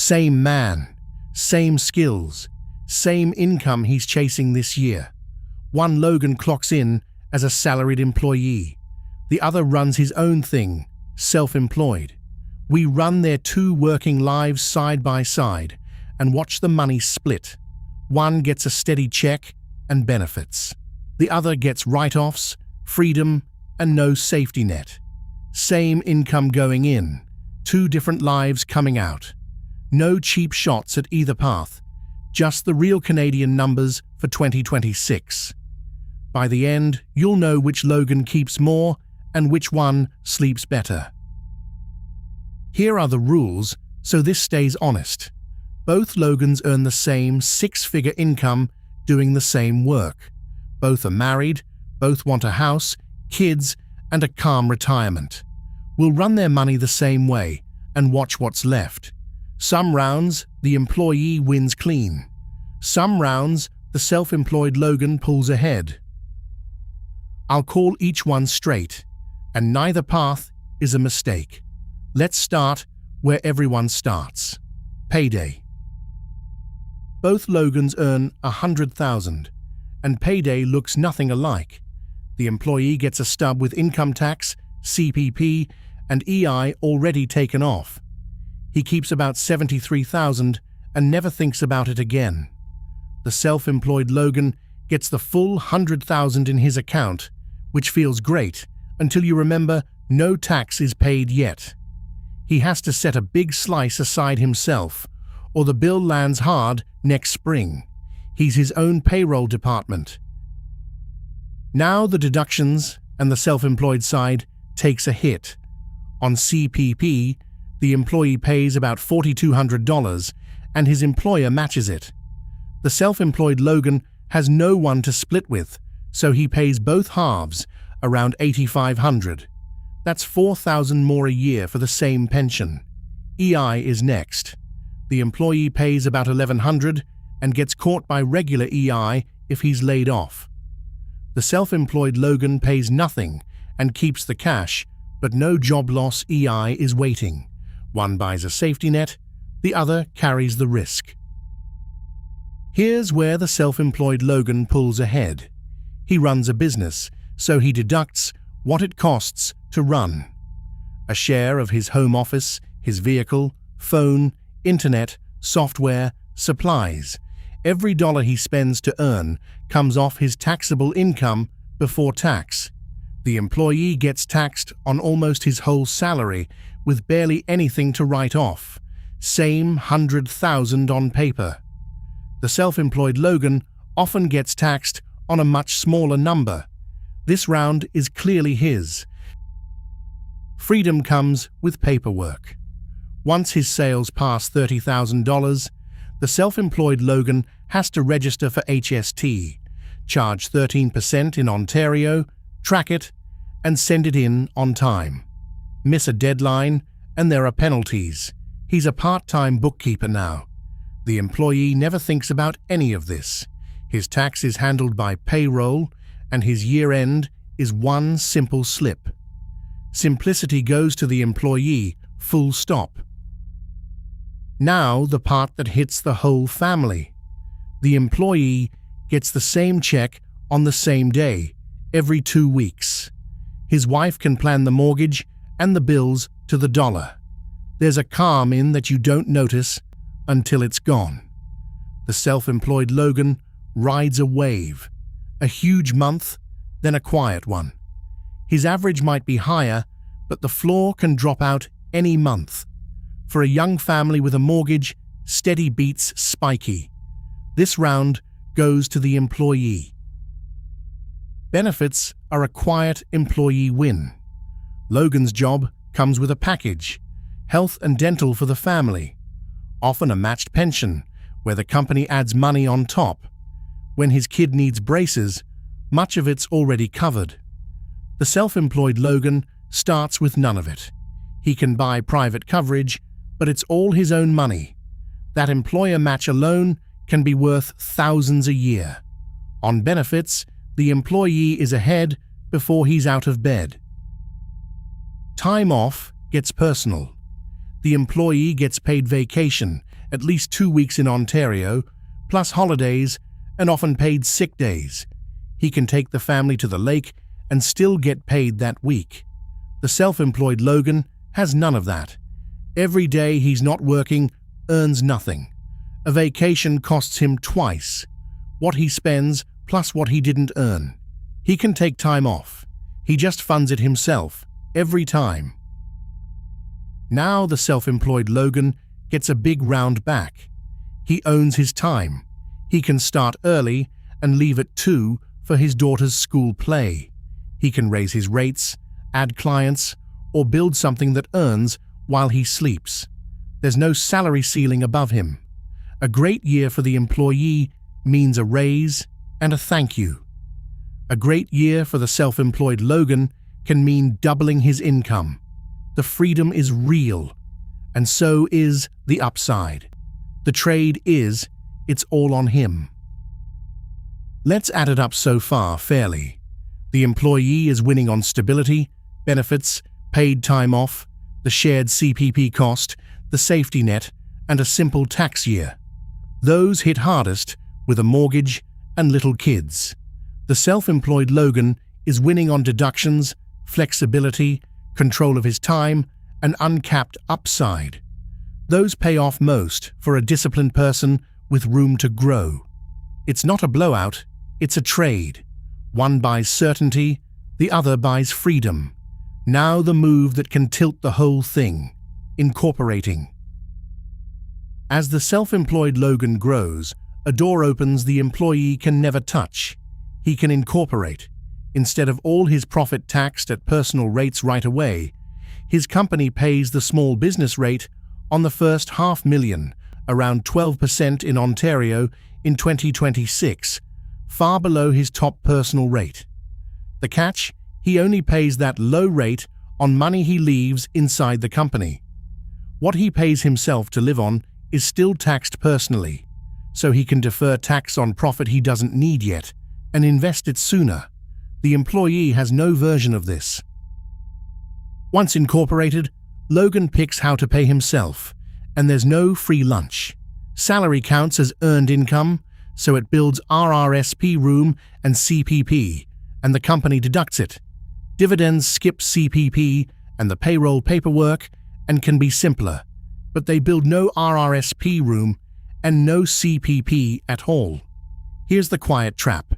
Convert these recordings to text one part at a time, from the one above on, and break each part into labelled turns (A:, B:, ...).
A: Same man, same skills, same income he's chasing this year. One Logan clocks in as a salaried employee. The other runs his own thing, self-employed. We run their two working lives side by side and watch the money split. One gets a steady check and benefits. The other gets write-offs, freedom, and no safety net. Same income going in, two different lives coming out. No cheap shots at either path, just the real Canadian numbers for 2026. By the end, you'll know which Logan keeps more and which one sleeps better. Here are the rules, so this stays honest. Both Logans earn the same six-figure income doing the same work. Both are married, both want a house, kids, and a calm retirement. We'll run their money the same way and watch what's left. Some rounds, the employee wins clean. Some rounds, the self-employed Logan pulls ahead. I'll call each one straight, and neither path is a mistake. Let's start where everyone starts. Payday. Both Logans earn $100,000, and payday looks nothing alike. The employee gets a stub with income tax, CPP, and EI already taken off. He keeps about $73,000 and never thinks about it again. The self-employed Logan gets the full $100,000 in his account, which feels great until you remember no tax is paid yet. He has to set a big slice aside himself, or the bill lands hard next spring. He's his own payroll department. Now the deductions and the self-employed side takes a hit. On CPP, the employee pays about $4,200 and his employer matches it. The self-employed Logan has no one to split with, so he pays both halves, around $8,500. That's $4,000 more a year for the same pension. EI is next. The employee pays about $1,100 and gets caught by regular EI if he's laid off. The self-employed Logan pays nothing and keeps the cash, but no job loss EI is waiting. One buys a safety net, the other carries the risk. Here's where the self-employed Logan pulls ahead. He runs a business, so he deducts what it costs to run. A share of his home office, his vehicle, phone, internet, software, supplies. Every dollar he spends to earn comes off his taxable income before tax. The employee gets taxed on almost his whole salary with barely anything to write off. Same $100,000 on paper. The self-employed Logan often gets taxed on a much smaller number. This round is clearly his. Freedom comes with paperwork. Once his sales pass $30,000, the self-employed Logan has to register for HST, charge 13% in Ontario, track it, and send it in on time. Miss a deadline, and there are penalties. He's a part-time bookkeeper now. The employee never thinks about any of this. His tax is handled by payroll, and his year-end is one simple slip. Simplicity goes to the employee, full stop. Now the part that hits the whole family. The employee gets the same check on the same day, every 2 weeks. His wife can plan the mortgage and the bills to the dollar. There's a calm in that you don't notice until it's gone. The self-employed Logan rides a wave, a huge month, then a quiet one. His average might be higher, but the floor can drop out any month. For a young family with a mortgage, steady beats spiky. This round goes to the employee. Benefits are a quiet employee win. Logan's job comes with a package, health and dental for the family, often a matched pension where the company adds money on top. When his kid needs braces, much of it's already covered. The self-employed Logan starts with none of it. He can buy private coverage, but it's all his own money. That employer match alone can be worth thousands a year. On benefits, the employee is ahead before he's out of bed. Time off gets personal. The employee gets paid vacation at least 2 weeks in Ontario, plus holidays and often paid sick days. He can take the family to the lake and still get paid that week. The self-employed Logan has none of that. Every day he's not working earns nothing. A vacation costs him twice what he spends plus what he didn't earn. He can take time off. He just funds it himself every time. Now the self-employed Logan gets a big round back. He owns his time. He can start early and leave at 2 for his daughter's school play. He can raise his rates, add clients, or build something that earns while he sleeps. There's no salary ceiling above him. A great year for the employee means a raise and a thank you. A great year for the self-employed Logan can mean doubling his income. The freedom is real, and so is the upside. The trade is, it's all on him. Let's add it up so far fairly. The employee is winning on stability, benefits, paid time off, the shared CPP cost, the safety net, and a simple tax year. Those hit hardest with a mortgage and little kids. The self-employed Logan is winning on deductions, flexibility, control of his time, and uncapped upside. Those pay off most for a disciplined person with room to grow. It's not a blowout, it's a trade. One buys certainty, the other buys freedom. Now the move that can tilt the whole thing, incorporating. As the self-employed Logan grows, a door opens the employee can never touch. He can incorporate. Instead of all his profit taxed at personal rates right away, his company pays the small business rate on the first $500,000, around 12% in Ontario in 2026, far below his top personal rate. The catch? He only pays that low rate on money he leaves inside the company. What he pays himself to live on is still taxed personally, so he can defer tax on profit he doesn't need yet and invest it sooner. The employee has no version of this. Once incorporated, Logan picks how to pay himself, and there's no free lunch. Salary counts as earned income, so it builds RRSP room and CPP, and the company deducts it. Dividends skip CPP and the payroll paperwork and can be simpler, but they build no RRSP room and no CPP at all. Here's the quiet trap.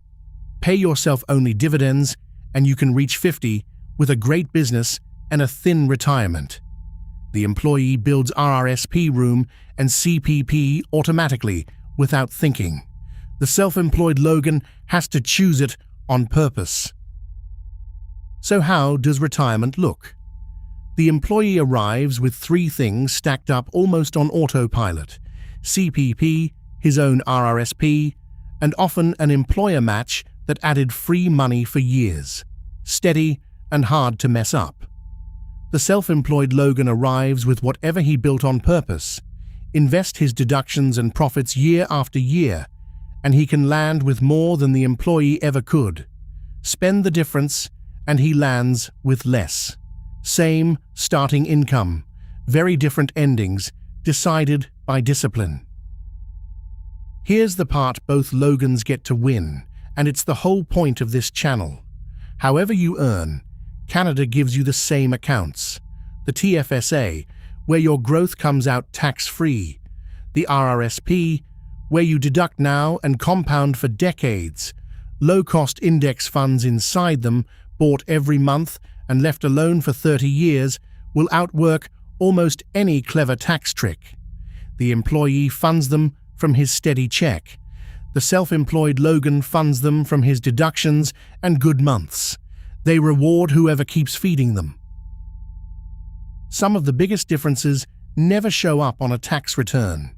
A: Pay yourself only dividends and you can reach 50 with a great business and a thin retirement. The employee builds RRSP room and CPP automatically without thinking. The self-employed Logan has to choose it on purpose. So how does retirement look? The employee arrives with 3 things stacked up almost on autopilot: CPP, his own RRSP, and often an employer match that added free money for years. Steady and hard to mess up. The self-employed Logan arrives with whatever he built on purpose, invest his deductions and profits year after year, and he can land with more than the employee ever could. Spend the difference, and he lands with less. Same starting income, very different endings, decided by discipline. Here's the part both Logans get to win, and it's the whole point of this channel. However you earn, Canada gives you the same accounts. The TFSA, where your growth comes out tax-free. The RRSP, where you deduct now and compound for decades. Low-cost index funds inside them, bought every month and left alone for 30 years, will outwork almost any clever tax trick. The employee funds them from his steady check. The self-employed Logan funds them from his deductions and good months. They reward whoever keeps feeding them. Some of the biggest differences never show up on a tax return.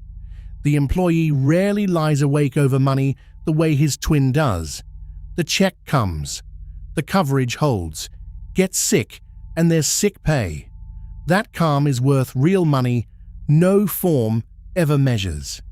A: The employee rarely lies awake over money the way his twin does. The check comes. The coverage holds. Get sick, and there's sick pay. That calm is worth real money no form ever measures.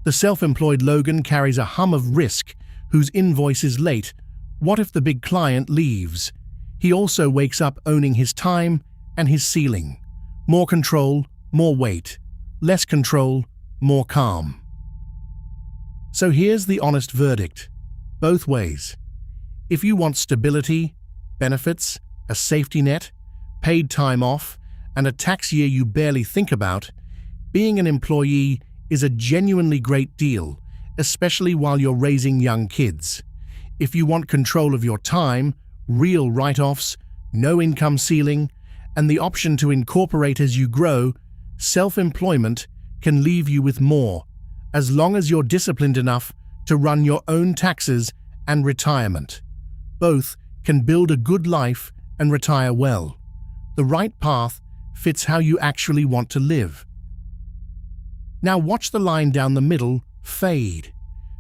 A: The self-employed Logan carries a hum of risk whose invoice is late. What if the big client leaves? He also wakes up owning his time and his ceiling. More control, more weight. Less control, more calm. So here's the honest verdict. Both ways. If you want stability, benefits, a safety net, paid time off, and a tax year you barely think about, being an employee is a genuinely great deal, especially while you're raising young kids. If you want control of your time, real write-offs, no income ceiling, and the option to incorporate as you grow, self-employment can leave you with more, as long as you're disciplined enough to run your own taxes and retirement. Both can build a good life and retire well. The right path fits how you actually want to live. Now watch the line down the middle fade,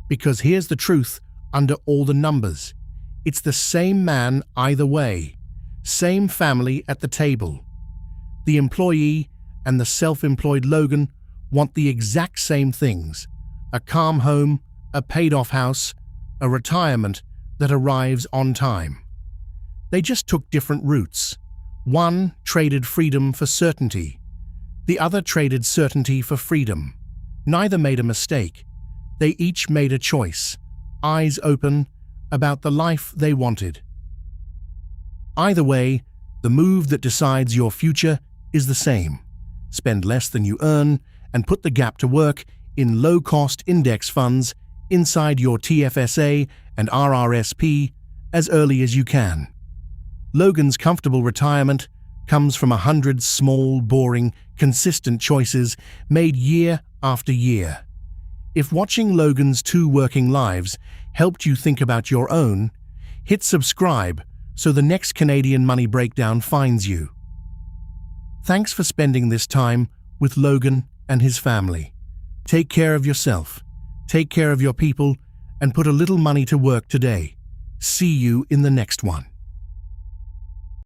A: because here's the truth under all the numbers. It's the same man either way, same family at the table. The employee and the self-employed Logan want the exact same things: a calm home, a paid-off house, a retirement that arrives on time. They just took different routes. One traded freedom for certainty. The other traded certainty for freedom. Neither made a mistake. They each made a choice, eyes open, about the life they wanted. Either way, the move that decides your future is the same. Spend less than you earn and put the gap to work in low-cost index funds inside your TFSA and RRSP as early as you can. Logan's comfortable retirement comes from 100 small, boring, consistent choices made year after year. If watching Logan's 2 working lives helped you think about your own, hit subscribe so the next Canadian Money Breakdown finds you. Thanks for spending this time with Logan and his family. Take care of yourself, take care of your people, and put a little money to work today. See you in the next one.